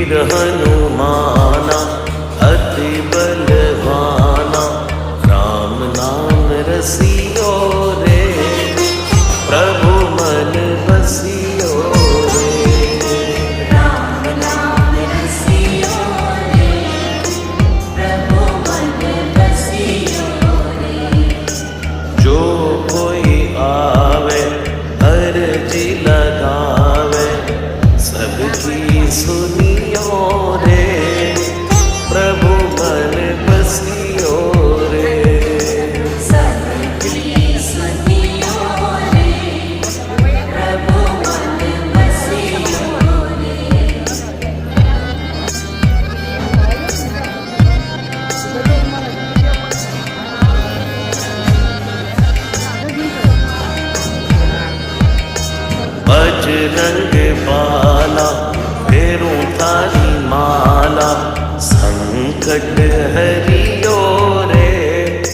वीर हनुमाना अति बलवाना, राम नाम रसियो रे, प्रभु मन बसियो रे। राम नाम रसियो रे, प्रभु मन बसियो रे। जो कोई आवे अर्जी लगावे, सबकी सुनियो रे, प्रभु मन बसियो रे। सबकी सुनियो रे, प्रभु मन बसियो रे। बजरंग बाला फेरूं थारी माला, संकट हरियो